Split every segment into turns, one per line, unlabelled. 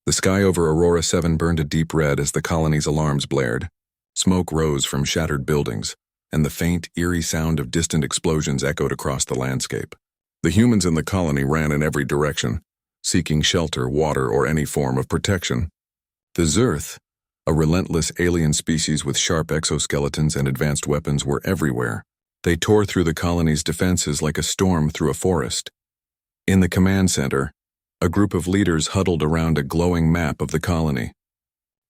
The sky over Aurora 7 burned a deep red as the colony's alarms blared. Smoke rose from shattered buildings, and the faint, eerie sound of distant explosions echoed across the landscape. The humans in the colony ran in every direction, seeking shelter, water, or any form of protection. The Zerth, a relentless alien species with sharp exoskeletons and advanced weapons, were everywhere. They tore through the colony's defenses like a storm through a forest. In the command center, a group of leaders huddled around a glowing map of the colony.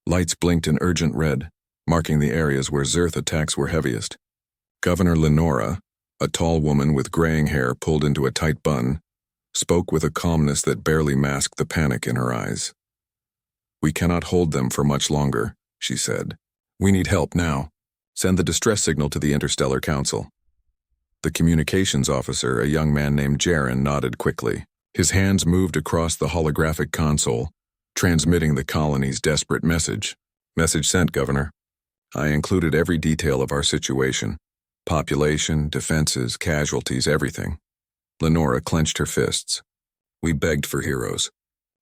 Lights blinked in urgent red, marking the areas where Zerth attacks were heaviest. Governor Lenora, a tall woman with graying hair pulled into a tight bun, spoke with a calmness that barely masked the panic in her eyes. "We cannot hold them for much longer," she said. "We need help now. Send the distress signal to the Interstellar Council." The communications officer, a young man named Jaren, nodded quickly. His hands moved across the holographic console, transmitting the colony's desperate message. "Message sent, Governor. I included every detail of our situation. Population, defenses, casualties, everything." Lenora clenched her fists. "We begged for heroes,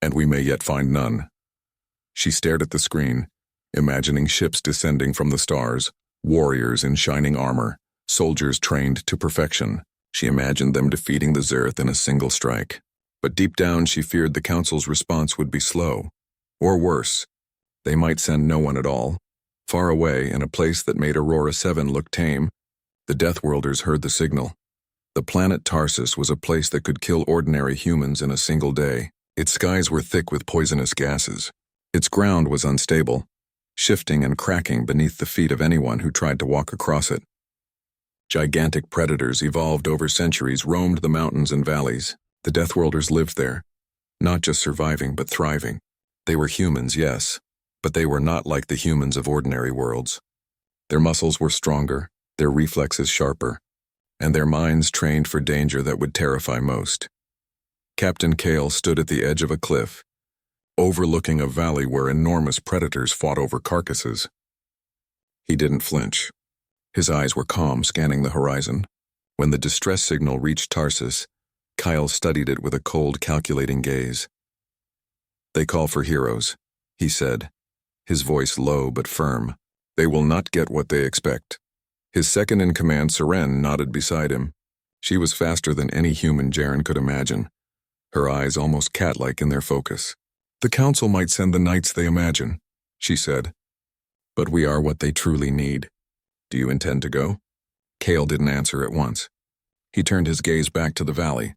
and we may yet find none." She stared at the screen, imagining ships descending from the stars, warriors in shining armor, soldiers trained to perfection. She imagined them defeating the Zerth in a single strike. But deep down she feared the Council's response would be slow. Or worse, they might send no one at all. Far away, in a place that made Aurora 7 look tame, the Deathworlders heard the signal. The planet Tarsus was a place that could kill ordinary humans in a single day. Its skies were thick with poisonous gases. Its ground was unstable, shifting and cracking beneath the feet of anyone who tried to walk across it. Gigantic predators evolved over centuries roamed the mountains and valleys. The Deathworlders lived there, not just surviving but thriving. They were humans, yes, but they were not like the humans of ordinary worlds. Their muscles were stronger, their reflexes sharper, and their minds trained for danger that would terrify most. Captain Kale stood at the edge of a cliff, overlooking a valley where enormous predators fought over carcasses. He didn't flinch. His eyes were calm, scanning the horizon. When the distress signal reached Tarsus, Kyle studied it with a cold, calculating gaze. "They call for heroes," he said, his voice low but firm. "They will not get what they expect." His second-in-command, Seren, nodded beside him. She was faster than any human Jaren could imagine, her eyes almost cat-like in their focus. "The Council might send the knights they imagine," she said, "but we are what they truly need. Do you intend to go?" Kale didn't answer at once. He turned his gaze back to the valley.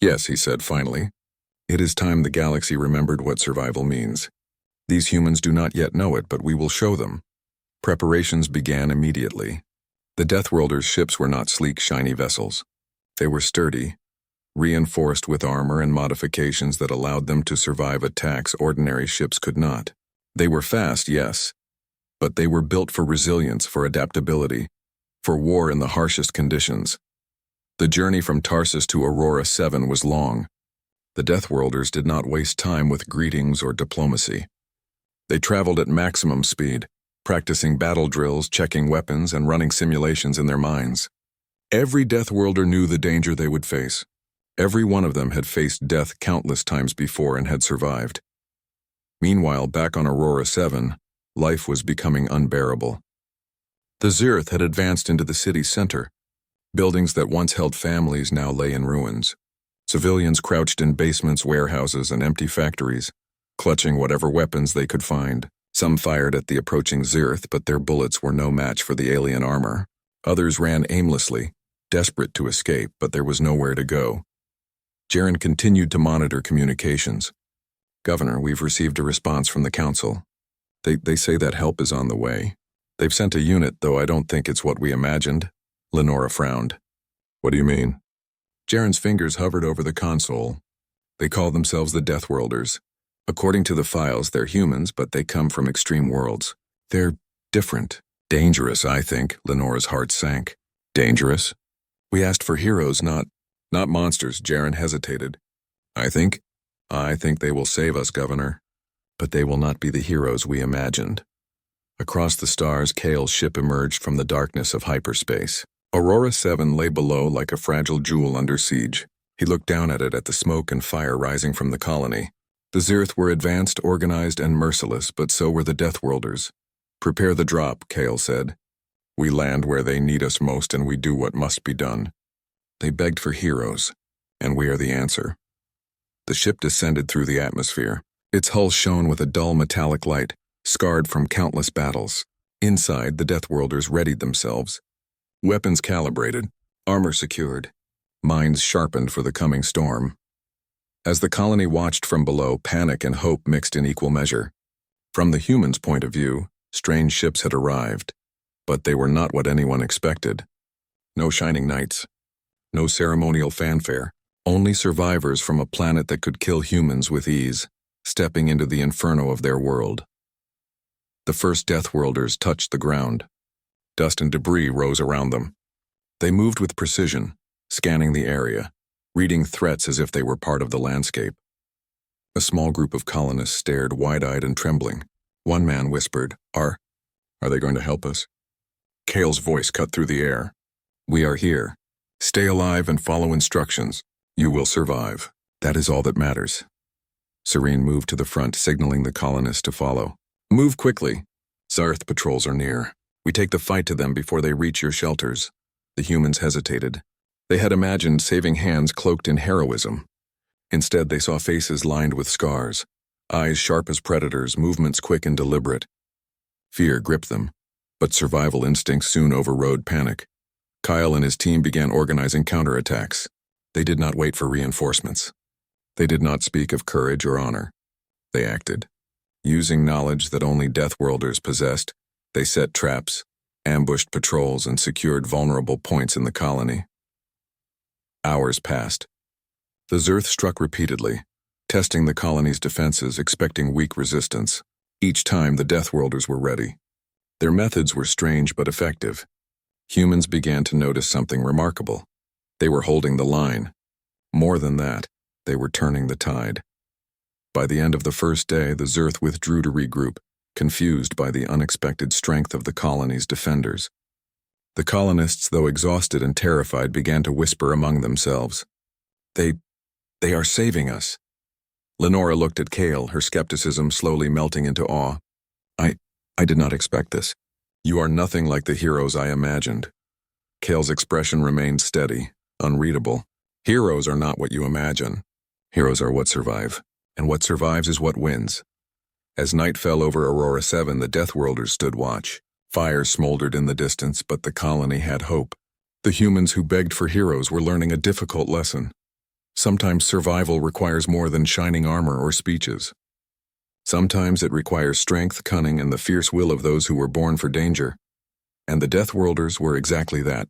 "Yes," he said finally. "It is time the galaxy remembered what survival means. These humans do not yet know it, but we will show them." Preparations began immediately. The Deathworlders' ships were not sleek, shiny vessels. They were sturdy, reinforced with armor and modifications that allowed them to survive attacks ordinary ships could not. They were fast, yes, but they were built for resilience, for adaptability, for war in the harshest conditions. The journey from Tarsus to Aurora 7 was long. The Deathworlders did not waste time with greetings or diplomacy. They traveled at maximum speed, practicing battle drills, checking weapons, and running simulations in their minds. Every Deathworlder knew the danger they would face. Every one of them had faced death countless times before and had survived. Meanwhile, back on Aurora 7, life was becoming unbearable. The Zerth had advanced into the city's center. Buildings that once held families now lay in ruins. Civilians crouched in basements, warehouses, and empty factories, clutching whatever weapons they could find. Some fired at the approaching Zerth, but their bullets were no match for the alien armor. Others ran aimlessly, desperate to escape, but there was nowhere to go. Jaren continued to monitor communications. "Governor, we've received a response from the Council. They say that help is on the way. They've sent a unit, though I don't think it's what we imagined." Lenora frowned. "What do you mean?" Jaren's fingers hovered over the console. "They call themselves the Deathworlders. According to the files, they're humans, but they come from extreme worlds. They're different. Dangerous, I think." Lenora's heart sank. "Dangerous?" "We asked for heroes, not monsters." Jaren hesitated. I think they will save us, Governor. But they will not be the heroes we imagined." Across the stars, Kale's ship emerged from the darkness of hyperspace. Aurora 7 lay below like a fragile jewel under siege. He looked down at it, at the smoke and fire rising from the colony. The Zerth were advanced, organized, and merciless, but so were the Deathworlders. "Prepare the drop," Kale said. "We land where they need us most and we do what must be done." They begged for heroes, and we are the answer. The ship descended through the atmosphere. Its hull shone with a dull metallic light, scarred from countless battles. Inside, the Deathworlders readied themselves. Weapons calibrated, armor secured, minds sharpened for the coming storm. As the colony watched from below, panic and hope mixed in equal measure. From the humans' point of view, strange ships had arrived, but they were not what anyone expected. No shining knights, no ceremonial fanfare, only survivors from a planet that could kill humans with ease, stepping into the inferno of their world. The first Deathworlders touched the ground. Dust and debris rose around them. They moved with precision, scanning the area, reading threats as if they were part of the landscape. A small group of colonists stared wide-eyed and trembling. One man whispered, Are they going to help us?" Kale's voice cut through the air. "We are here. Stay alive and follow instructions. You will survive. That is all that matters." Serene moved to the front, signaling the colonists to follow. "Move quickly. Zarth patrols are near. We take the fight to them before they reach your shelters." The humans hesitated. They had imagined saving hands cloaked in heroism. Instead, they saw faces lined with scars, eyes sharp as predators, movements quick and deliberate. Fear gripped them, but survival instincts soon overrode panic. Kyle and his team began organizing counterattacks. They did not wait for reinforcements. They did not speak of courage or honor. They acted. Using knowledge that only Deathworlders possessed, they set traps, ambushed patrols, and secured vulnerable points in the colony. Hours passed. The Zerth struck repeatedly, testing the colony's defenses, expecting weak resistance. Each time, the Deathworlders were ready. Their methods were strange but effective. Humans began to notice something remarkable. They were holding the line. More than that, they were turning the tide. By the end of the first day, the Zerth withdrew to regroup, confused by the unexpected strength of the colony's defenders. The colonists, though exhausted and terrified, began to whisper among themselves. They are saving us." Lenora looked at Kale, her skepticism slowly melting into awe. I did not expect this. You are nothing like the heroes I imagined." Kale's expression remained steady, unreadable. "Heroes are not what you imagine. Heroes are what survive, and what survives is what wins." As night fell over Aurora 7, the Deathworlders stood watch. Fire smoldered in the distance, but the colony had hope. The humans who begged for heroes were learning a difficult lesson. Sometimes survival requires more than shining armor or speeches. Sometimes it requires strength, cunning, and the fierce will of those who were born for danger. And the Deathworlders were exactly that.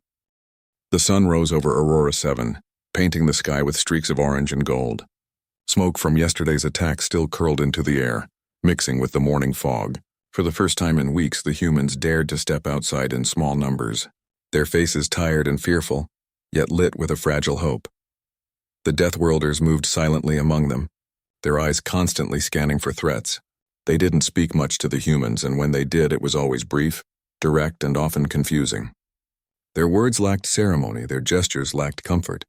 The sun rose over Aurora 7, painting the sky with streaks of orange and gold. Smoke from yesterday's attack still curled into the air, mixing with the morning fog. For the first time in weeks, the humans dared to step outside in small numbers, their faces tired and fearful, yet lit with a fragile hope. The Deathworlders moved silently among them, their eyes constantly scanning for threats. They didn't speak much to the humans, and when they did, it was always brief, direct, and often confusing. Their words lacked ceremony, their gestures lacked comfort.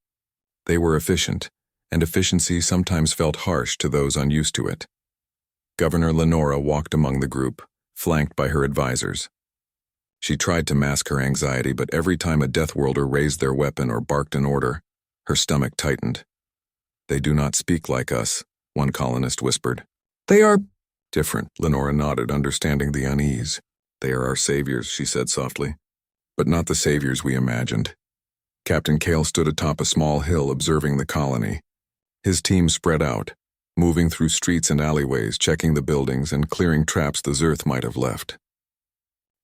They were efficient, and efficiency sometimes felt harsh to those unused to it. Governor Lenora walked among the group, flanked by her advisors. She tried to mask her anxiety, but every time a Deathworlder raised their weapon or barked an order, her stomach tightened. "They do not speak like us," one colonist whispered. "They are different," Lenora nodded, understanding the unease. "They are our saviors," she said softly, "but not the saviors we imagined." Captain Kale stood atop a small hill observing the colony. His team spread out, moving through streets and alleyways, checking the buildings and clearing traps the Zerth might have left.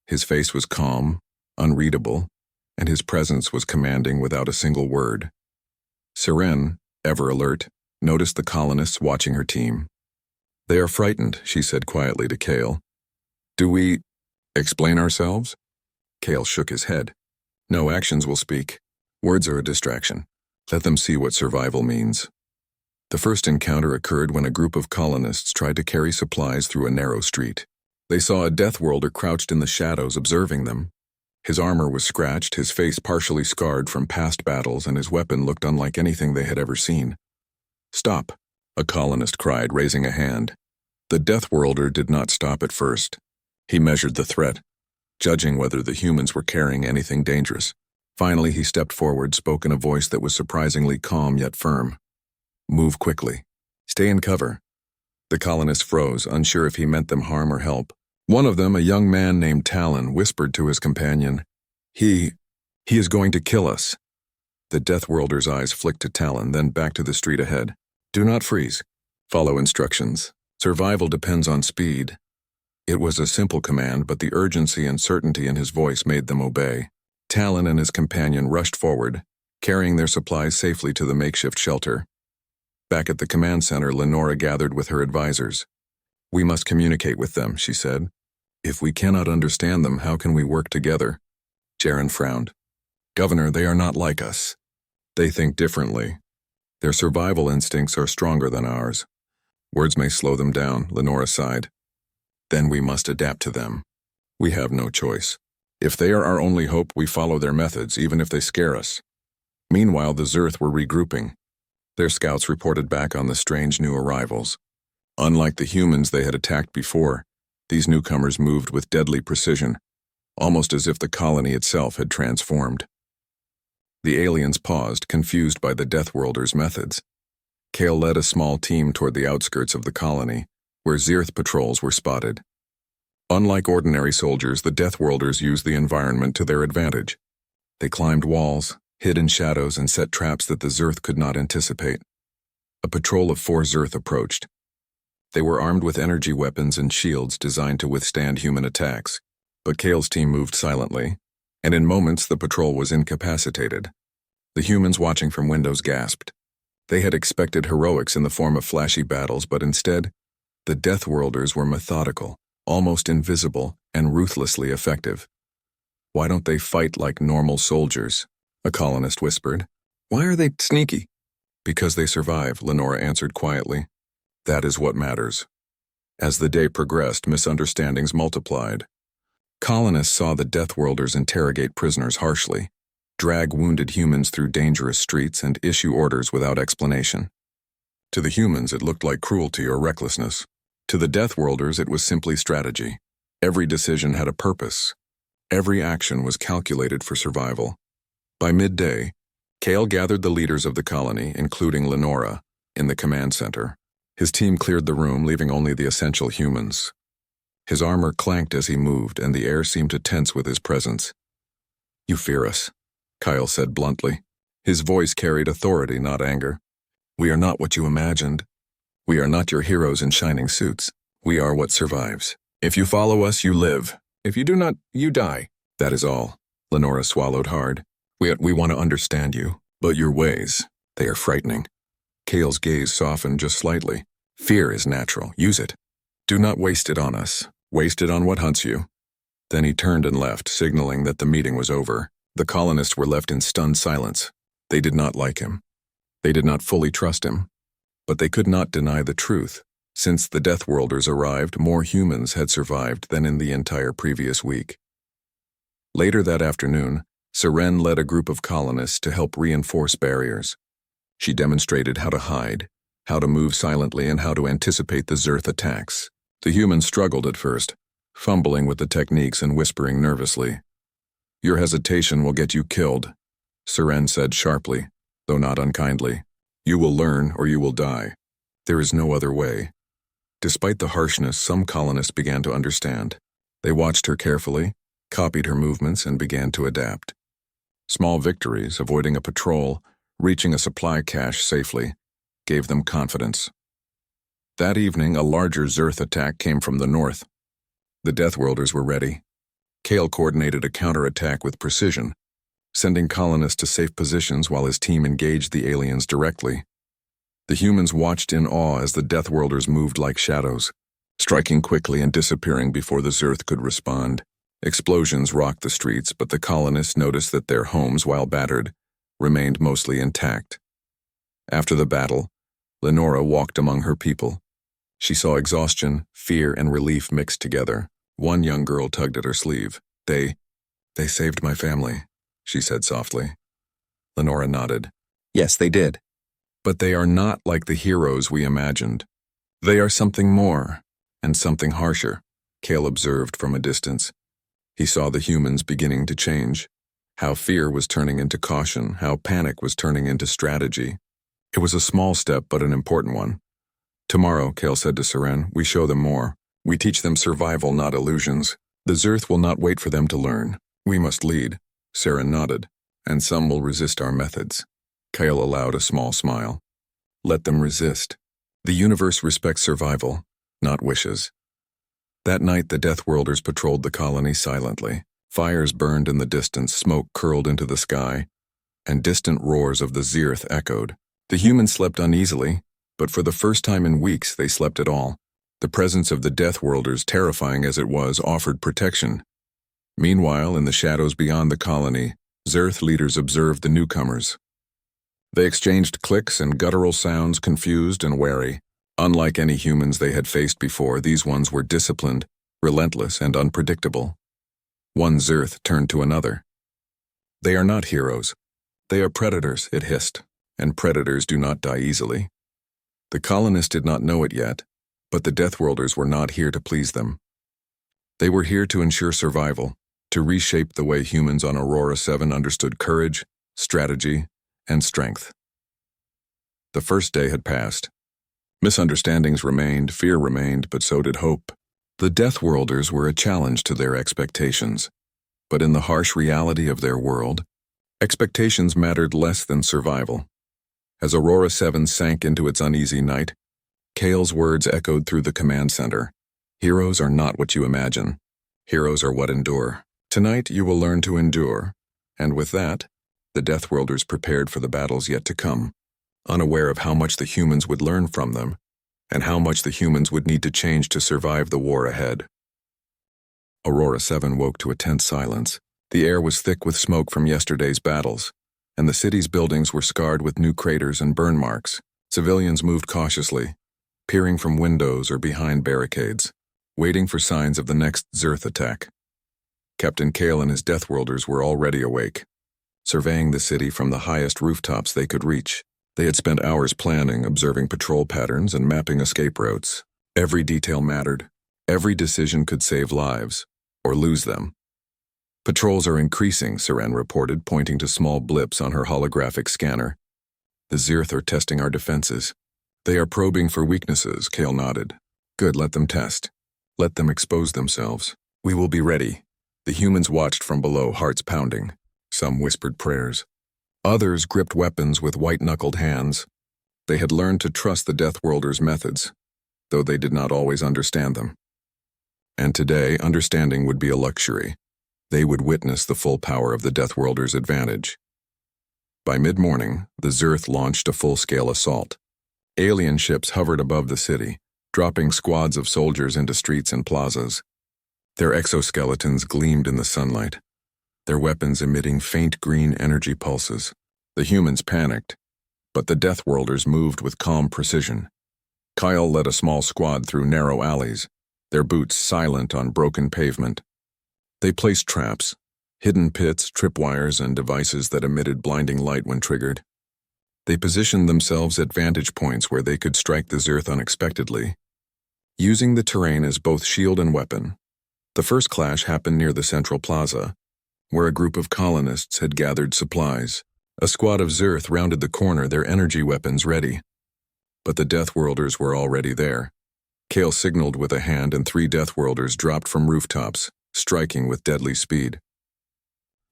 His face was calm, unreadable, and his presence was commanding without a single word. Serene, ever alert, noticed the colonists watching her team. "They are frightened," she said quietly to Kale. "Do we explain ourselves?" Kale shook his head. "No, actions will speak. Words are a distraction. Let them see what survival means." The first encounter occurred when a group of colonists tried to carry supplies through a narrow street. They saw a Deathworlder crouched in the shadows observing them. His armor was scratched, his face partially scarred from past battles, and his weapon looked unlike anything they had ever seen. "Stop," a colonist cried, raising a hand. The Deathworlder did not stop at first. He measured the threat, judging whether the humans were carrying anything dangerous. Finally, he stepped forward, spoke in a voice that was surprisingly calm yet firm. Move quickly. Stay in cover. The colonists froze, unsure if he meant them harm or help. One of them, a young man named Talon, whispered to his companion, He is going to kill us. The Deathworlder's eyes flicked to Talon, then back to the street ahead. Do not freeze. Follow instructions. Survival depends on speed. It was a simple command, but the urgency and certainty in his voice made them obey. Talon and his companion rushed forward, carrying their supplies safely to the makeshift shelter. Back at the command center, Lenora gathered with her advisors. We must communicate with them, she said. If we cannot understand them, how can we work together? Jaren frowned. Governor, they are not like us. They think differently. Their survival instincts are stronger than ours. Words may slow them down, Lenora sighed. Then we must adapt to them. We have no choice. If they are our only hope, we follow their methods, even if they scare us. Meanwhile, the Zerth were regrouping. Their scouts reported back on the strange new arrivals. Unlike the humans they had attacked before, these newcomers moved with deadly precision, almost as if the colony itself had transformed. The aliens paused, confused by the Deathworlders' methods. Kale led a small team toward the outskirts of the colony, where Zerth patrols were spotted. Unlike ordinary soldiers, the Deathworlders used the environment to their advantage. They climbed walls, hid in shadows, and set traps that the Zerth could not anticipate. A patrol of 4 Zerth approached. They were armed with energy weapons and shields designed to withstand human attacks, but Kale's team moved silently, and in moments the patrol was incapacitated. The humans watching from windows gasped. They had expected heroics in the form of flashy battles, but instead, the Deathworlders were methodical, almost invisible, and ruthlessly effective. Why don't they fight like normal soldiers? A colonist whispered. Why are they sneaky? Because they survive, Lenora answered quietly. That is what matters. As the day progressed, misunderstandings multiplied. Colonists saw the Deathworlders interrogate prisoners harshly, drag wounded humans through dangerous streets, and issue orders without explanation. To the humans, it looked like cruelty or recklessness. To the Deathworlders, it was simply strategy. Every decision had a purpose. Every action was calculated for survival. By midday, Kale gathered the leaders of the colony, including Lenora, in the command center. His team cleared the room, leaving only the essential humans. His armor clanked as he moved, and the air seemed to tense with his presence. You fear us, Kyle said bluntly. His voice carried authority, not anger. We are not what you imagined. We are not your heroes in shining suits. We are what survives. If you follow us, you live. If you do not, you die. That is all. Lenora swallowed hard. We want to understand you, but your ways, they are frightening. Kale's gaze softened just slightly. Fear is natural. Use it. Do not waste it on us. Waste it on what hunts you. Then he turned and left, signaling that the meeting was over. The colonists were left in stunned silence. They did not like him. They did not fully trust him. But they could not deny the truth. Since the Deathworlders arrived, more humans had survived than in the entire previous week. Later that afternoon, Seren led a group of colonists to help reinforce barriers. She demonstrated how to hide, how to move silently, and how to anticipate the Zerth attacks. The humans struggled at first, fumbling with the techniques and whispering nervously. Your hesitation will get you killed, Seren said sharply, though not unkindly. You will learn or you will die. There is no other way. Despite the harshness, some colonists began to understand. They watched her carefully, copied her movements, and began to adapt. Small victories, avoiding a patrol, reaching a supply cache safely, gave them confidence. That evening, a larger Zerth attack came from the north. The Deathworlders were ready. Kale coordinated a counterattack with precision, sending colonists to safe positions while his team engaged the aliens directly. The humans watched in awe as the Deathworlders moved like shadows, striking quickly and disappearing before the Zerth could respond. Explosions rocked the streets, but the colonists noticed that their homes, while battered, remained mostly intact. After the battle, Lenora walked among her people. She saw exhaustion, fear, and relief mixed together. One young girl tugged at her sleeve. They saved my family, she said softly. Lenora nodded. Yes, they did. But they are not like the heroes we imagined. They are something more, and something harsher, Cale observed from a distance. He saw the humans beginning to change, how fear was turning into caution, how panic was turning into strategy. It was a small step, but an important one. Tomorrow, Cale said to Seren, we show them more. We teach them survival, not illusions. The Zerth will not wait for them to learn. We must lead. Seren nodded. And some will resist our methods. Cale allowed a small smile. Let them resist. The universe respects survival, not wishes. That night, the Deathworlders patrolled the colony silently. Fires burned in the distance, smoke curled into the sky, and distant roars of the Zerth echoed. The humans slept uneasily, but for the first time in weeks they slept at all. The presence of the Deathworlders, terrifying as it was, offered protection. Meanwhile, in the shadows beyond the colony, Zerth leaders observed the newcomers. They exchanged clicks and guttural sounds, confused and wary. Unlike any humans they had faced before, these ones were disciplined, relentless, and unpredictable. One Zerth turned to another. They are not heroes. They are predators, it hissed, and predators do not die easily. The colonists did not know it yet, but the Deathworlders were not here to please them. They were here to ensure survival, to reshape the way humans on Aurora 7 understood courage, strategy, and strength. The first day had passed. Misunderstandings remained, fear remained, but so did hope. The Deathworlders were a challenge to their expectations, but in the harsh reality of their world, expectations mattered less than survival. As Aurora 7 sank into its uneasy night, Cale's words echoed through the command center. Heroes are not what you imagine. Heroes are what endure. Tonight you will learn to endure, and with that, the Deathworlders prepared for the battles yet to come, unaware of how much the humans would learn from them, and how much the humans would need to change to survive the war ahead. Aurora 7 woke to a tense silence. The air was thick with smoke from yesterday's battles, and the city's buildings were scarred with new craters and burn marks. Civilians moved cautiously, peering from windows or behind barricades, waiting for signs of the next Zerth attack. Captain Cale and his Deathworlders were already awake, surveying the city from the highest rooftops they could reach. They had spent hours planning, observing patrol patterns, and mapping escape routes. Every detail mattered. Every decision could save lives, or lose them. Patrols are increasing, Seren reported, pointing to small blips on her holographic scanner. The Zerth are testing our defenses. They are probing for weaknesses, Cale nodded. Good, let them test. Let them expose themselves. We will be ready. The humans watched from below, hearts pounding. Some whispered prayers. Others gripped weapons with white-knuckled hands. They had learned to trust the Deathworlders' methods, though they did not always understand them. And today, understanding would be a luxury. They would witness the full power of the Deathworlders' advantage. By mid-morning, the Zerth launched a full-scale assault. Alien ships hovered above the city, dropping squads of soldiers into streets and plazas. Their exoskeletons gleamed in the sunlight, their weapons emitting faint green energy pulses. The humans panicked, but the Deathworlders moved with calm precision. Kyle led a small squad through narrow alleys, their boots silent on broken pavement. They placed traps, hidden pits, tripwires, and devices that emitted blinding light when triggered. They positioned themselves at vantage points where they could strike the Zerth unexpectedly, using the terrain as both shield and weapon. The first clash happened near the central plaza, where a group of colonists had gathered supplies. A squad of Zerth rounded the corner, their energy weapons ready. But the Deathworlders were already there. Cale signaled with a hand and 3 Deathworlders dropped from rooftops, striking with deadly speed.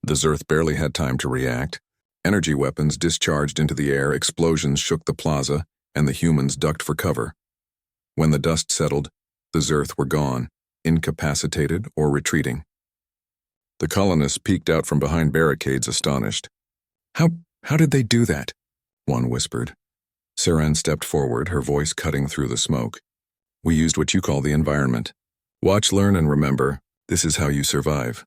The Zerth barely had time to react. Energy weapons discharged into the air, explosions shook the plaza, and the humans ducked for cover. When the dust settled, the Zerth were gone, incapacitated or retreating. The colonists peeked out from behind barricades, astonished. How did they do that? One whispered. Seren stepped forward, her voice cutting through the smoke. We used what you call the environment. Watch, learn, and remember, this is how you survive.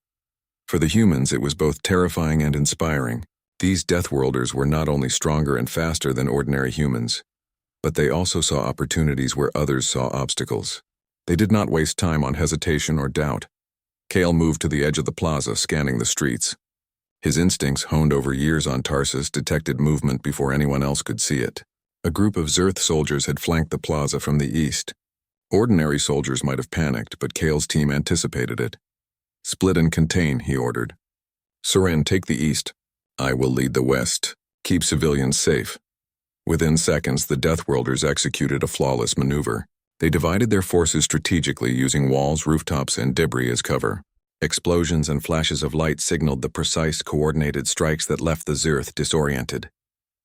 For the humans, it was both terrifying and inspiring. These Deathworlders were not only stronger and faster than ordinary humans, but they also saw opportunities where others saw obstacles. They did not waste time on hesitation or doubt. Cale moved to the edge of the plaza, scanning the streets. His instincts, honed over years on Tarsus, detected movement before anyone else could see it. A group of Zerth soldiers had flanked the plaza from the east. Ordinary soldiers might have panicked, but Kale's team anticipated it. "Split and contain," he ordered. "Soren, take the east. I will lead the west. Keep civilians safe." Within seconds, the Deathworlders executed a flawless maneuver. They divided their forces strategically, using walls, rooftops, and debris as cover. Explosions and flashes of light signaled the precise, coordinated strikes that left the Zerth disoriented.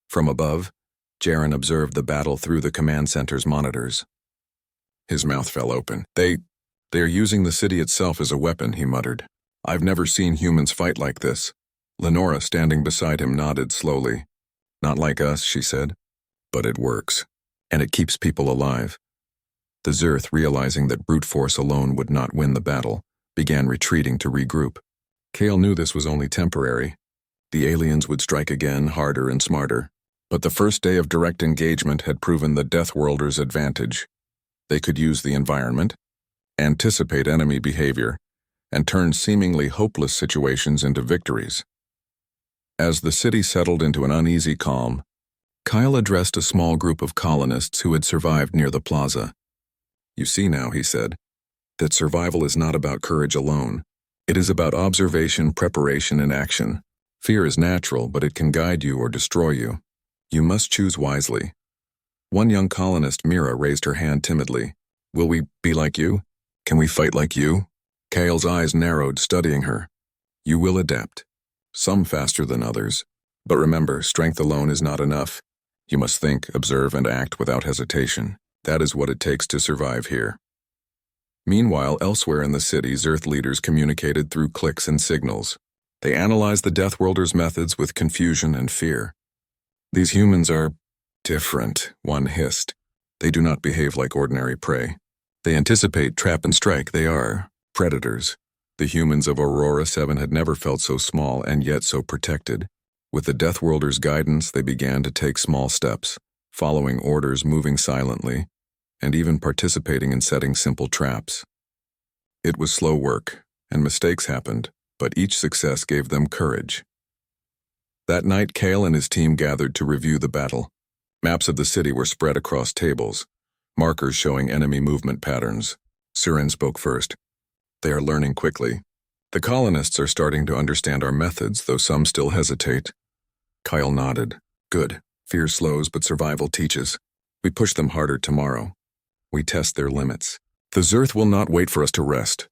From above, Jaren observed the battle through the command center's monitors. His mouth fell open. They are using the city itself as a weapon," he muttered. "I've never seen humans fight like this." Lenora, standing beside him, nodded slowly. "Not like us," she said. "But it works. And it keeps people alive." The Zerth, realizing that brute force alone would not win the battle, began retreating to regroup. Kale knew this was only temporary. The aliens would strike again, harder and smarter. But the first day of direct engagement had proven the Deathworlders' advantage. They could use the environment, anticipate enemy behavior, and turn seemingly hopeless situations into victories. As the city settled into an uneasy calm, Kyle addressed a small group of colonists who had survived near the plaza. "You see now," he said, "that survival is not about courage alone. It is about observation, preparation, and action. Fear is natural, but it can guide you or destroy you. You must choose wisely." One young colonist, Mira, raised her hand timidly. "Will we be like you? Can we fight like you?" Kale's eyes narrowed, studying her. "You will adapt. Some faster than others. But remember, strength alone is not enough. You must think, observe, and act without hesitation. That is what it takes to survive here." Meanwhile, elsewhere in the city, Zerth leaders communicated through clicks and signals. They analyzed the Deathworlders' methods with confusion and fear. "These humans are different," one hissed. "They do not behave like ordinary prey. They anticipate, trap, and strike. They are predators." The humans of Aurora 7 had never felt so small and yet so protected. With the Deathworlders' guidance, they began to take small steps, following orders, moving silently, and even participating in setting simple traps. It was slow work, and mistakes happened, but each success gave them courage. That night, Kale and his team gathered to review the battle. Maps of the city were spread across tables, markers showing enemy movement patterns. Surin spoke first. "They are learning quickly. The colonists are starting to understand our methods, though some still hesitate." Kyle nodded. "Good. Fear slows, but survival teaches. We push them harder tomorrow. We test their limits. The Zerth will not wait for us to rest."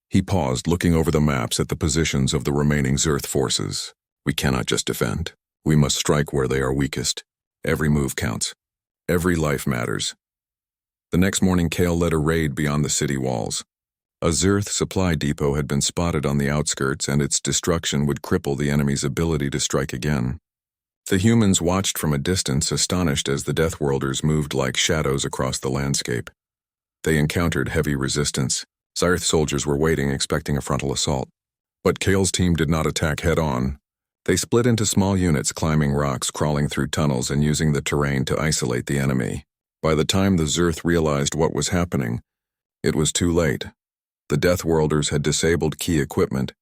He paused, looking over the maps at the positions of the remaining Zerth forces. "We cannot just defend. We must strike where they are weakest. Every move counts. Every life matters." The next morning, Kale led a raid beyond the city walls. A Zerth supply depot had been spotted on the outskirts, and its destruction would cripple the enemy's ability to strike again. The humans watched from a distance, astonished as the Deathworlders moved like shadows across the landscape. They encountered heavy resistance. Zerth soldiers were waiting, expecting a frontal assault. But Kale's team did not attack head-on. They split into small units, climbing rocks, crawling through tunnels, and using the terrain to isolate the enemy. By the time the Zerth realized what was happening, it was too late. The Deathworlders had disabled key equipment,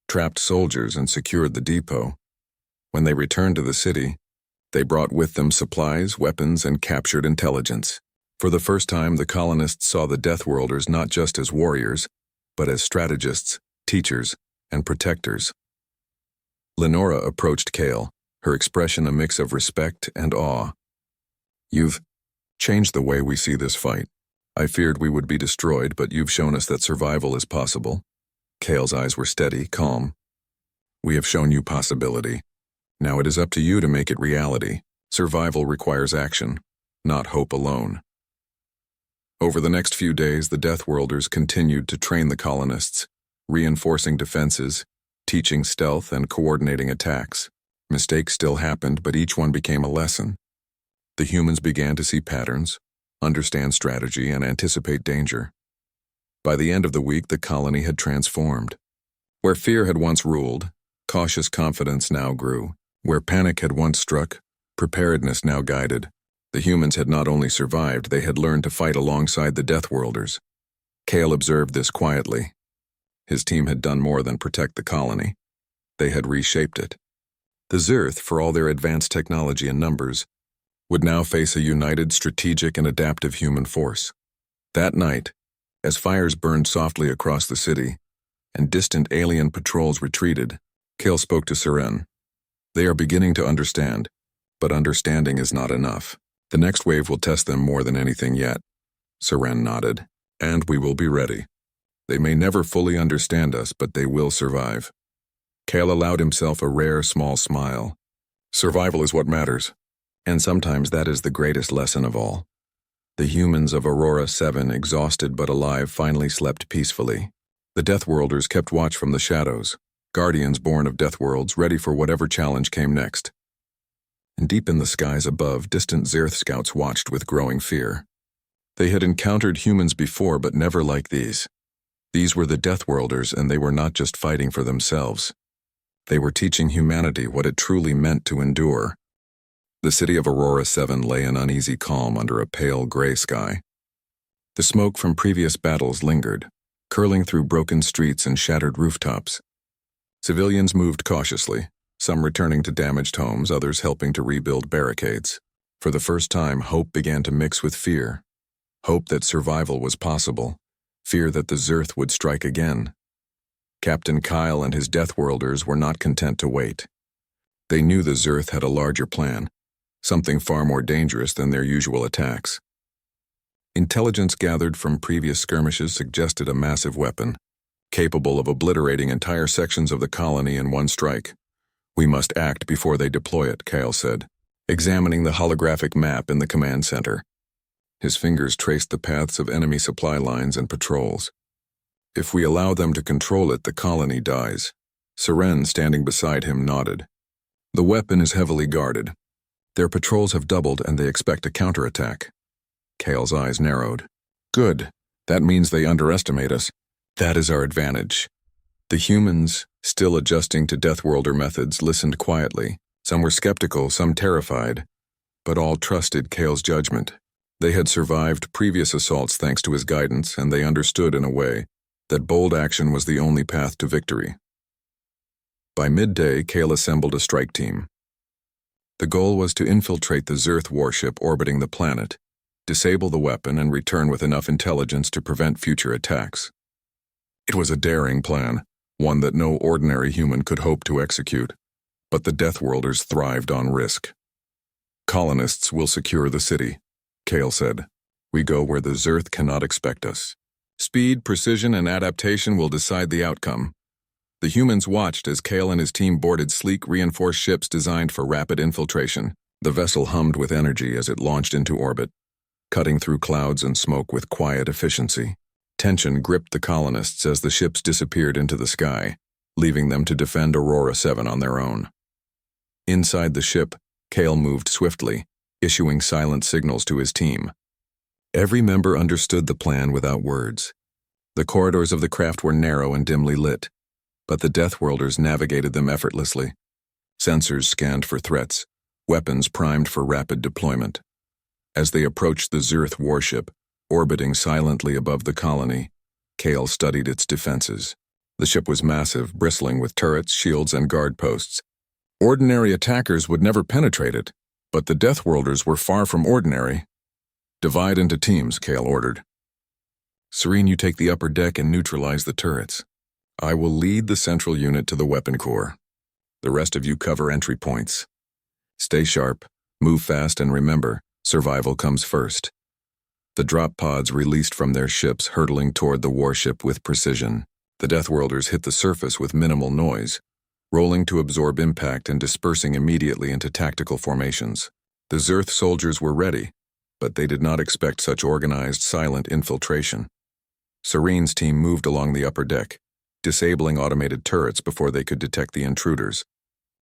trapped soldiers, and secured the depot. When they returned to the city, they brought with them supplies, weapons, and captured intelligence. For the first time, the colonists saw the Deathworlders not just as warriors, but as strategists, teachers, and protectors. Lenora approached Kale, her expression a mix of respect and awe. "You've changed the way we see this fight. I feared we would be destroyed, but you've shown us that survival is possible." Kale's eyes were steady, calm. "We have shown you possibility. Now it is up to you to make it reality. Survival requires action, not hope alone." Over the next few days, the Deathworlders continued to train the colonists, reinforcing defenses, teaching stealth, and coordinating attacks. Mistakes still happened, but each one became a lesson. The humans began to see patterns, understand strategy, and anticipate danger. By the end of the week, the colony had transformed. Where fear had once ruled, cautious confidence now grew. Where panic had once struck, preparedness now guided. The humans had not only survived, they had learned to fight alongside the Deathworlders. Kale observed this quietly. His team had done more than protect the colony. They had reshaped it. The Zerth, for all their advanced technology and numbers, would now face a united strategic and adaptive human force. That night, as fires burned softly across the city and distant alien patrols retreated, Kale spoke to Seren. They are beginning to understand, but understanding is not enough. The next wave will test them more than anything yet. Seren nodded. And we will be ready. They may never fully understand us, but they will survive. Kale allowed himself a rare small smile. Survival is what matters. And sometimes that is the greatest lesson of all. The humans of Aurora 7, exhausted but alive, finally slept peacefully. The Deathworlders kept watch from the shadows, guardians born of Deathworlds, ready for whatever challenge came next. And deep in the skies above, distant Zerth scouts watched with growing fear. They had encountered humans before, but never like these. These were the Deathworlders, and they were not just fighting for themselves. They were teaching humanity what it truly meant to endure. The city of Aurora 7 lay in uneasy calm under a pale gray sky. The smoke from previous battles lingered, curling through broken streets and shattered rooftops. Civilians moved cautiously, some returning to damaged homes, others helping to rebuild barricades. For the first time, hope began to mix with fear. Hope that survival was possible, fear that the Zerth would strike again. Captain Kyle and his Deathworlders were not content to wait. They knew the Zerth had a larger plan, something far more dangerous than their usual attacks. Intelligence gathered from previous skirmishes suggested a massive weapon, capable of obliterating entire sections of the colony in one strike. We must act before they deploy it, Kyle said, examining the holographic map in the command center. His fingers traced the paths of enemy supply lines and patrols. If we allow them to control it, the colony dies. Seren, standing beside him, nodded. The weapon is heavily guarded. Their patrols have doubled and they expect a counterattack. Kale's eyes narrowed. Good. That means they underestimate us. That is our advantage. The humans, still adjusting to Deathworlder methods, listened quietly. Some were skeptical, some terrified, but all trusted Kale's judgment. They had survived previous assaults thanks to his guidance, and they understood in a way that bold action was the only path to victory. By midday, Kale assembled a strike team. The goal was to infiltrate the Zerth warship orbiting the planet, disable the weapon, and return with enough intelligence to prevent future attacks. It was a daring plan, one that no ordinary human could hope to execute, but the Deathworlders thrived on risk. Colonists will secure the city, Kale said. We go where the Zerth cannot expect us. Speed, precision, and adaptation will decide the outcome. The humans watched as Kale and his team boarded sleek, reinforced ships designed for rapid infiltration. The vessel hummed with energy as it launched into orbit, cutting through clouds and smoke with quiet efficiency. Tension gripped the colonists as the ships disappeared into the sky, leaving them to defend Aurora 7 on their own. Inside the ship, Kale moved swiftly, issuing silent signals to his team. Every member understood the plan without words. The corridors of the craft were narrow and dimly lit, but the Deathworlders navigated them effortlessly. Sensors scanned for threats, weapons primed for rapid deployment. As they approached the Zerth warship, orbiting silently above the colony, Kale studied its defenses. The ship was massive, bristling with turrets, shields, and guard posts. Ordinary attackers would never penetrate it, but the Deathworlders were far from ordinary. Divide into teams, Kale ordered. Serene, you take the upper deck and neutralize the turrets. I will lead the central unit to the weapon core. The rest of you cover entry points. Stay sharp, move fast, and remember, survival comes first. The drop pods released from their ships, hurtling toward the warship with precision. The Deathworlders hit the surface with minimal noise, rolling to absorb impact and dispersing immediately into tactical formations. The Zerth soldiers were ready, but they did not expect such organized, silent infiltration. Serene's team moved along the upper deck, disabling automated turrets before they could detect the intruders.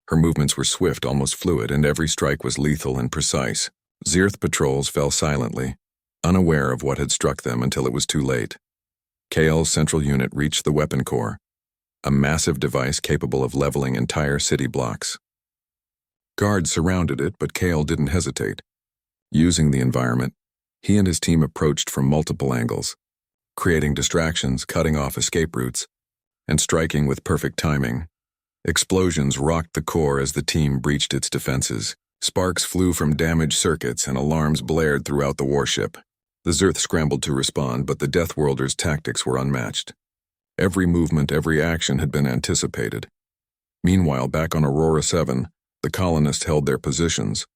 Her movements were swift, almost fluid, and every strike was lethal and precise. Zerth patrols fell silently, unaware of what had struck them until it was too late. Kale's central unit reached the weapon core, a massive device capable of leveling entire city blocks. Guards surrounded it, but Kale didn't hesitate. Using the environment, he and his team approached from multiple angles, creating distractions, cutting off escape routes, and striking with perfect timing. Explosions rocked the core as the team breached its defenses. Sparks flew from damaged circuits and alarms blared throughout the warship. The Zerth scrambled to respond, but the Deathworlders' tactics were unmatched. Every movement, every action had been anticipated. Meanwhile, back on Aurora 7, the colonists held their positions.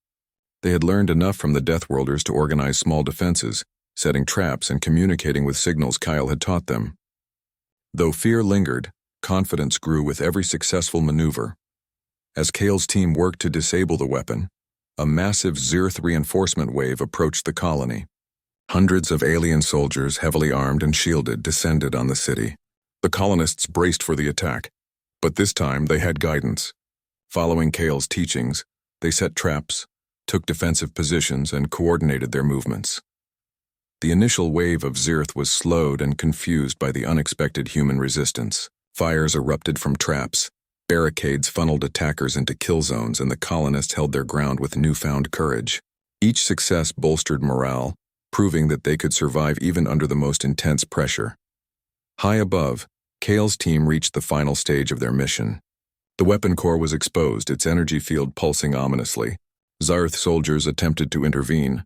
They had learned enough from the Deathworlders to organize small defenses, setting traps and communicating with signals Kyle had taught them. Though fear lingered, confidence grew with every successful maneuver. As Kale's team worked to disable the weapon, a massive Zerth reinforcement wave approached the colony. Hundreds of alien soldiers, heavily armed and shielded, descended on the city. The colonists braced for the attack, but this time they had guidance. Following Kale's teachings, they set traps, took defensive positions, and coordinated their movements. The initial wave of Zerth was slowed and confused by the unexpected human resistance. Fires erupted from traps, barricades funneled attackers into kill zones, and the colonists held their ground with newfound courage. Each success bolstered morale, proving that they could survive even under the most intense pressure. High above, Kale's team reached the final stage of their mission. The weapon core was exposed, its energy field pulsing ominously. Zarth soldiers attempted to intervene,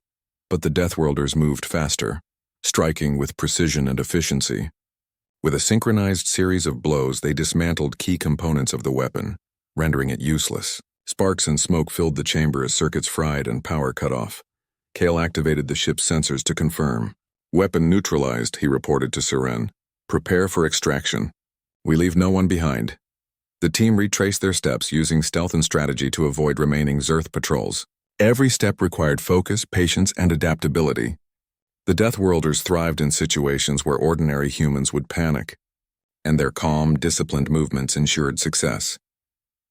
but the Deathworlders moved faster, striking with precision and efficiency. With a synchronized series of blows, they dismantled key components of the weapon, rendering it useless. Sparks and smoke filled the chamber as circuits fried and power cut off. Kale activated the ship's sensors to confirm. "Weapon neutralized," he reported to Seren. "Prepare for extraction. We leave no one behind." The team retraced their steps using stealth and strategy to avoid remaining Zerth patrols. Every step required focus, patience, and adaptability. The Deathworlders thrived in situations where ordinary humans would panic, and their calm, disciplined movements ensured success.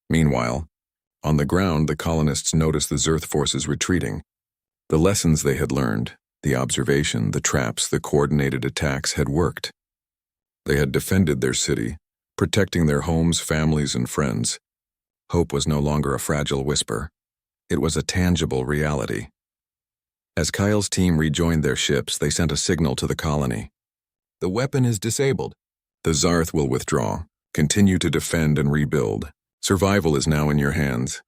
Meanwhile, on the ground, the colonists noticed the Zerth forces retreating. The lessons they had learned, the observation, the traps, the coordinated attacks had worked. They had defended their city, protecting their homes, families, and friends. Hope was no longer a fragile whisper. It was a tangible reality. As Kyle's team rejoined their ships, they sent a signal to the colony. "The weapon is disabled. The Zarth will withdraw. Continue to defend and rebuild. Survival is now in your hands."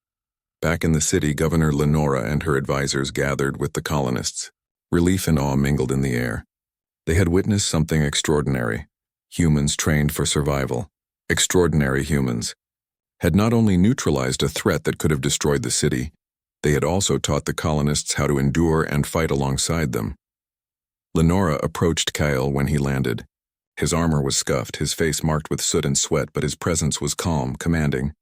Back in the city, Governor Lenora and her advisors gathered with the colonists. Relief and awe mingled in the air. They had witnessed something extraordinary. Humans trained for survival. Extraordinary humans had not only neutralized a threat that could have destroyed the city, they had also taught the colonists how to endure and fight alongside them. Lenora approached Kyle when he landed. His armor was scuffed, his face marked with soot and sweat, but his presence was calm, commanding.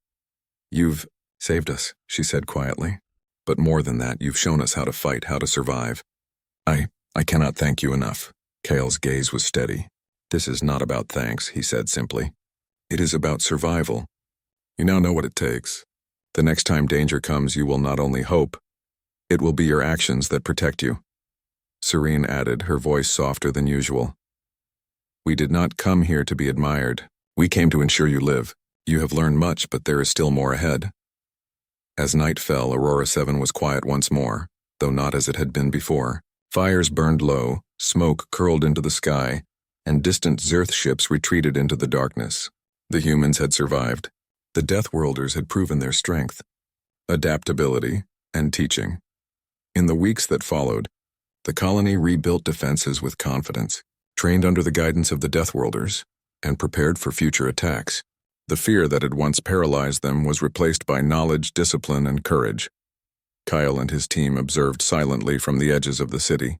"You've saved us," she said quietly. "But more than that, you've shown us how to fight, how to survive." I cannot thank you enough." Kyle's gaze was steady. "This is not about thanks," he said simply. "It is about survival. You now know what it takes. The next time danger comes, you will not only hope, it will be your actions that protect you." Serene added, her voice softer than usual. "We did not come here to be admired. We came to ensure you live. You have learned much, but there is still more ahead." As night fell, Aurora 7 was quiet once more, though not as it had been before. Fires burned low, smoke curled into the sky, and distant Zerth ships retreated into the darkness. The humans had survived. The Deathworlders had proven their strength, adaptability, and teaching. In the weeks that followed, the colony rebuilt defenses with confidence, trained under the guidance of the Deathworlders, and prepared for future attacks. The fear that had once paralyzed them was replaced by knowledge, discipline, and courage. Kyle and his team observed silently from the edges of the city.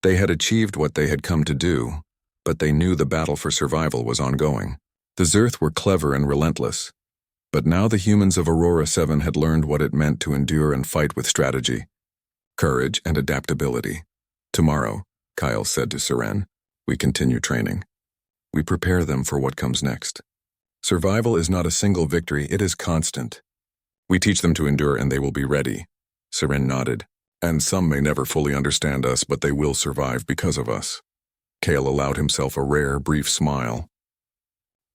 They had achieved what they had come to do, but they knew the battle for survival was ongoing. The Zerth were clever and relentless, but now the humans of Aurora 7 had learned what it meant to endure and fight with strategy, courage, and adaptability. "Tomorrow," Kyle said to Seren, "we continue training. We prepare them for what comes next. Survival is not a single victory, it is constant. We teach them to endure and they will be ready." Seren nodded. "And some may never fully understand us, but they will survive because of us." Kale allowed himself a rare, brief smile.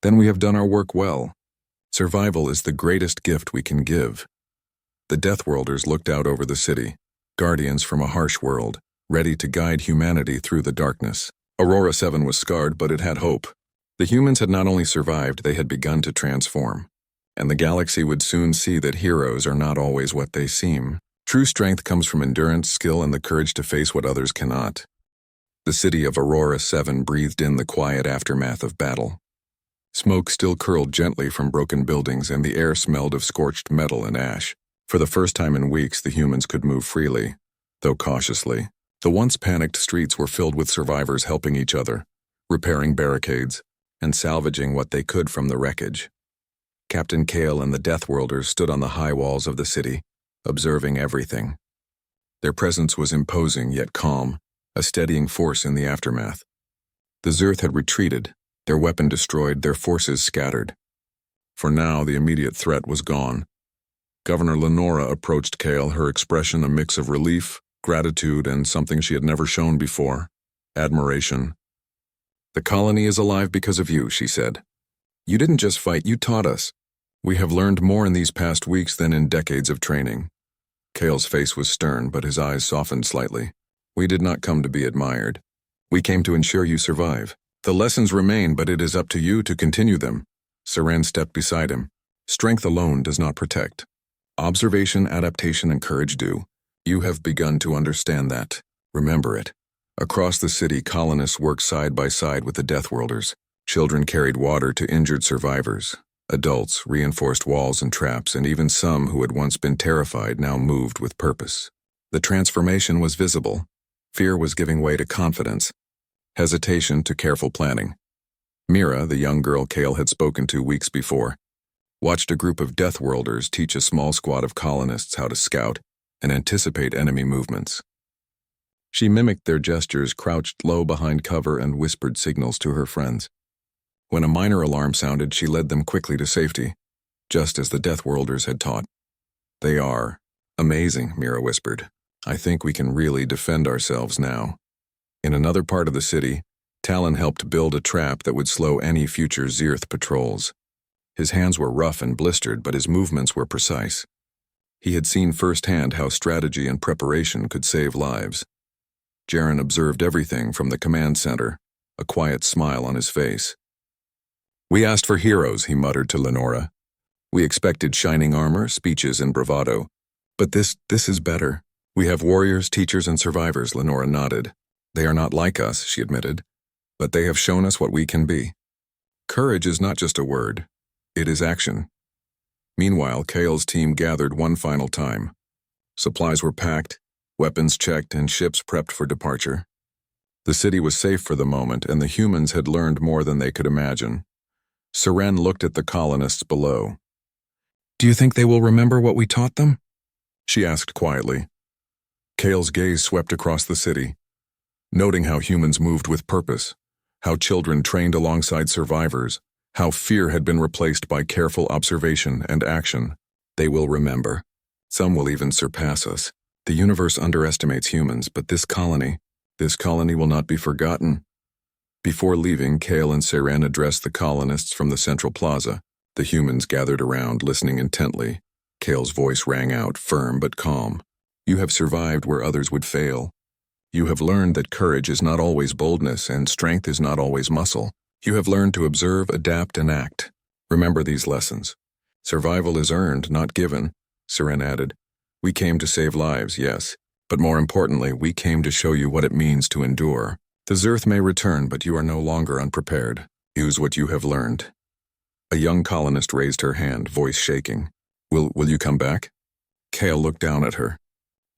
"Then we have done our work well. Survival is the greatest gift we can give." The Deathworlders looked out over the city, guardians from a harsh world, ready to guide humanity through the darkness. Aurora 7 was scarred, but it had hope. The humans had not only survived, they had begun to transform. And the galaxy would soon see that heroes are not always what they seem. True strength comes from endurance, skill, and the courage to face what others cannot. The city of Aurora 7 breathed in the quiet aftermath of battle. Smoke still curled gently from broken buildings, and the air smelled of scorched metal and ash. For the first time in weeks, the humans could move freely, though cautiously. The once panicked streets were filled with survivors helping each other, repairing barricades, and salvaging what they could from the wreckage. Captain Kale and the Deathworlders stood on the high walls of the city, observing everything. Their presence was imposing yet calm, a steadying force in the aftermath. The Zerth had retreated, their weapon destroyed, their forces scattered. For now, the immediate threat was gone. Governor Lenora approached Kale, her expression a mix of relief, gratitude, and something she had never shown before: admiration. "The colony is alive because of you," she said. "You didn't just fight, you taught us. We have learned more in these past weeks than in decades of training." Kale's face was stern, but his eyes softened slightly. "We did not come to be admired. We came to ensure you survive. The lessons remain, but it is up to you to continue them." Seren stepped beside him. "Strength alone does not protect. Observation, adaptation, and courage do. You have begun to understand that. Remember it." Across the city, colonists worked side by side with the Deathworlders. Children carried water to injured survivors. Adults reinforced walls and traps, and even some who had once been terrified now moved with purpose. The transformation was visible. Fear was giving way to confidence, hesitation to careful planning. Mira, the young girl Kale had spoken to weeks before, watched a group of Deathworlders teach a small squad of colonists how to scout and anticipate enemy movements. She mimicked their gestures, crouched low behind cover, and whispered signals to her friends. When a minor alarm sounded, she led them quickly to safety, just as the Deathworlders had taught. "They are amazing," Mira whispered. "I think we can really defend ourselves now." In another part of the city, Talon helped build a trap that would slow any future Zerth patrols. His hands were rough and blistered, but his movements were precise. He had seen firsthand how strategy and preparation could save lives. Jaren observed everything from the command center, a quiet smile on his face. "We asked for heroes," he muttered to Lenora. "We expected shining armor, speeches, and bravado. But this is better. We have warriors, teachers, and survivors," Lenora nodded. "They are not like us," she admitted, "but they have shown us what we can be." Courage is not just a word. It is action. Meanwhile, Kale's team gathered one final time. Supplies were packed, weapons checked, and ships prepped for departure. The city was safe for the moment, and the humans had learned more than they could imagine. Seren looked at the colonists below. "Do you think they will remember what we taught them?" she asked quietly. Kale's gaze swept across the city, noting how humans moved with purpose, how children trained alongside survivors, how fear had been replaced by careful observation and action. "They will remember. Some will even surpass us. The universe underestimates humans, but this colony will not be forgotten." Before leaving, Kale and Seren addressed the colonists from the central plaza. The humans gathered around, listening intently. Kale's voice rang out, firm but calm. "You have survived where others would fail. You have learned that courage is not always boldness, and strength is not always muscle. You have learned to observe, adapt, and act. Remember these lessons. Survival is earned, not given," Seren added. "We came to save lives, yes, but more importantly, we came to show you what it means to endure. The Zerth may return, but you are no longer unprepared. Use what you have learned." A young colonist raised her hand, voice shaking. Will you come back?" Kale looked down at her.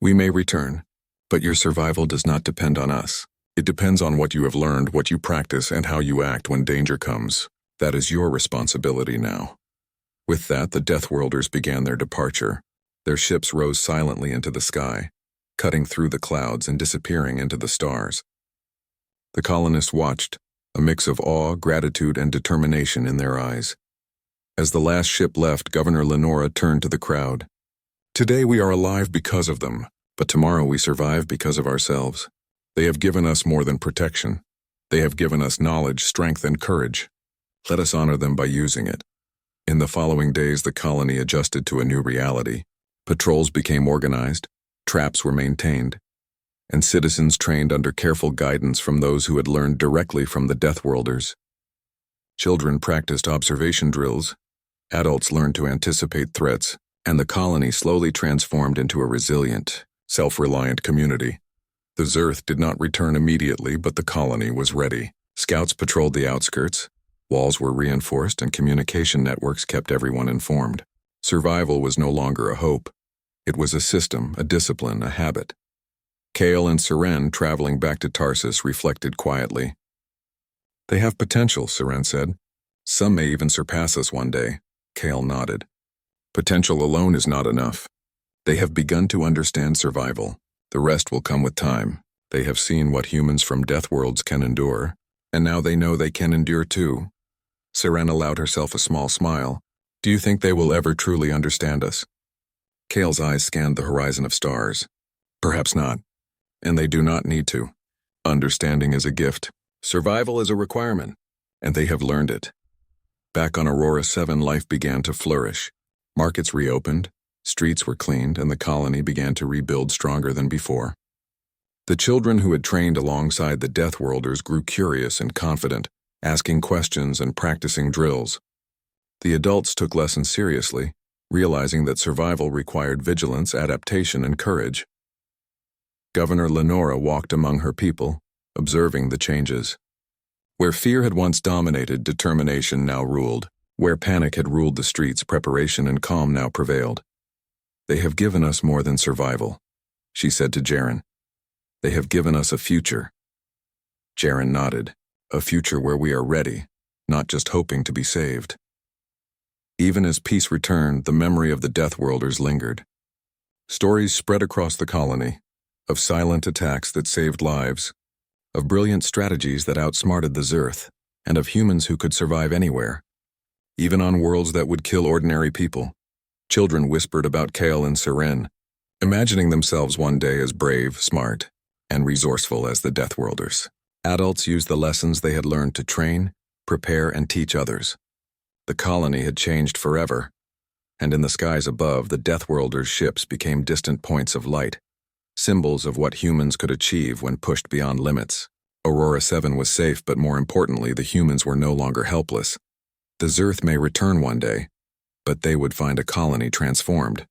"We may return, but your survival does not depend on us. It depends on what you have learned, what you practice, and how you act when danger comes. That is your responsibility now." With that, the Deathworlders began their departure. Their ships rose silently into the sky, cutting through the clouds and disappearing into the stars. The colonists watched, a mix of awe, gratitude, and determination in their eyes. As the last ship left, Governor Lenora turned to the crowd. "Today we are alive because of them, but tomorrow we survive because of ourselves. They have given us more than protection. They have given us knowledge, strength, and courage. Let us honor them by using it." In the following days, the colony adjusted to a new reality. Patrols became organized, traps were maintained, and citizens trained under careful guidance from those who had learned directly from the Deathworlders. Children practiced observation drills. Adults learned to anticipate threats, and the colony slowly transformed into a resilient, self-reliant community. The Zerth did not return immediately, but the colony was ready. Scouts patrolled the outskirts, walls were reinforced, and communication networks kept everyone informed. Survival was no longer a hope. It was a system, a discipline, a habit. Kale and Seren, traveling back to Tarsus, reflected quietly. "They have potential," Seren said. "Some may even surpass us one day." Kale nodded. "Potential alone is not enough. They have begun to understand survival. The rest will come with time. They have seen what humans from Deathworlds can endure, and now they know they can endure too." Seren allowed herself a small smile. "Do you think they will ever truly understand us?" Kale's eyes scanned the horizon of stars. "Perhaps not. And they do not need to. Understanding is a gift. Survival is a requirement. And they have learned it." Back on Aurora 7, life began to flourish. Markets reopened, streets were cleaned, and the colony began to rebuild stronger than before. The children who had trained alongside the Deathworlders grew curious and confident, asking questions and practicing drills. The adults took lessons seriously, realizing that survival required vigilance, adaptation, and courage. Governor Lenora walked among her people, observing the changes. Where fear had once dominated, determination now ruled. Where panic had ruled the streets, preparation and calm now prevailed. "They have given us more than survival," she said to Jaren. "They have given us a future." Jaren nodded. "A future where we are ready, not just hoping to be saved." Even as peace returned, the memory of the Deathworlders lingered. Stories spread across the colony, of silent attacks that saved lives, of brilliant strategies that outsmarted the Zerth, and of humans who could survive anywhere, even on worlds that would kill ordinary people. Children whispered about Kale and Seren, imagining themselves one day as brave, smart, and resourceful as the Deathworlders. Adults used the lessons they had learned to train, prepare, and teach others. The colony had changed forever, and in the skies above, the Deathworlders' ships became distant points of light, symbols of what humans could achieve when pushed beyond limits. Aurora 7 was safe, but more importantly, the humans were no longer helpless. The Zerth may return one day, but they would find a colony transformed.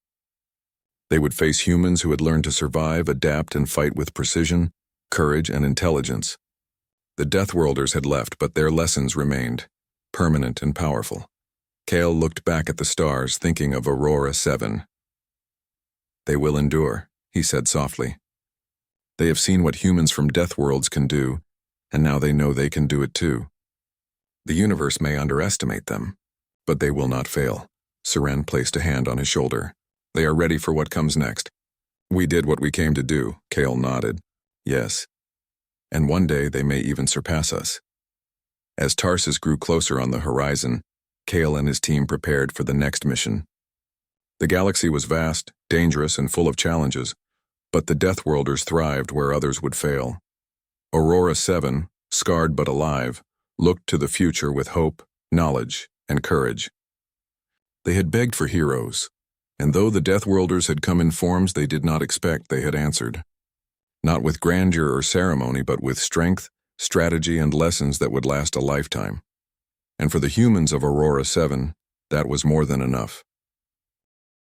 They would face humans who had learned to survive, adapt, and fight with precision, courage, and intelligence. The Deathworlders had left, but their lessons remained, permanent and powerful. Kale looked back at the stars, thinking of Aurora 7. "They will endure," he said softly. "They have seen what humans from Deathworlds can do, and now they know they can do it too. The universe may underestimate them, but they will not fail." Seren placed a hand on his shoulder. "They are ready for what comes next." "We did what we came to do," Kale nodded. "Yes. And one day they may even surpass us." As Tarsus grew closer on the horizon, Kale and his team prepared for the next mission. The galaxy was vast, dangerous, and full of challenges, but the Deathworlders thrived where others would fail. Aurora 7, scarred but alive, looked to the future with hope, knowledge, and courage. They had begged for heroes, and though the Deathworlders had come in forms they did not expect, they had answered. Not with grandeur or ceremony, but with strength, strategy, and lessons that would last a lifetime. And for the humans of Aurora 7, that was more than enough.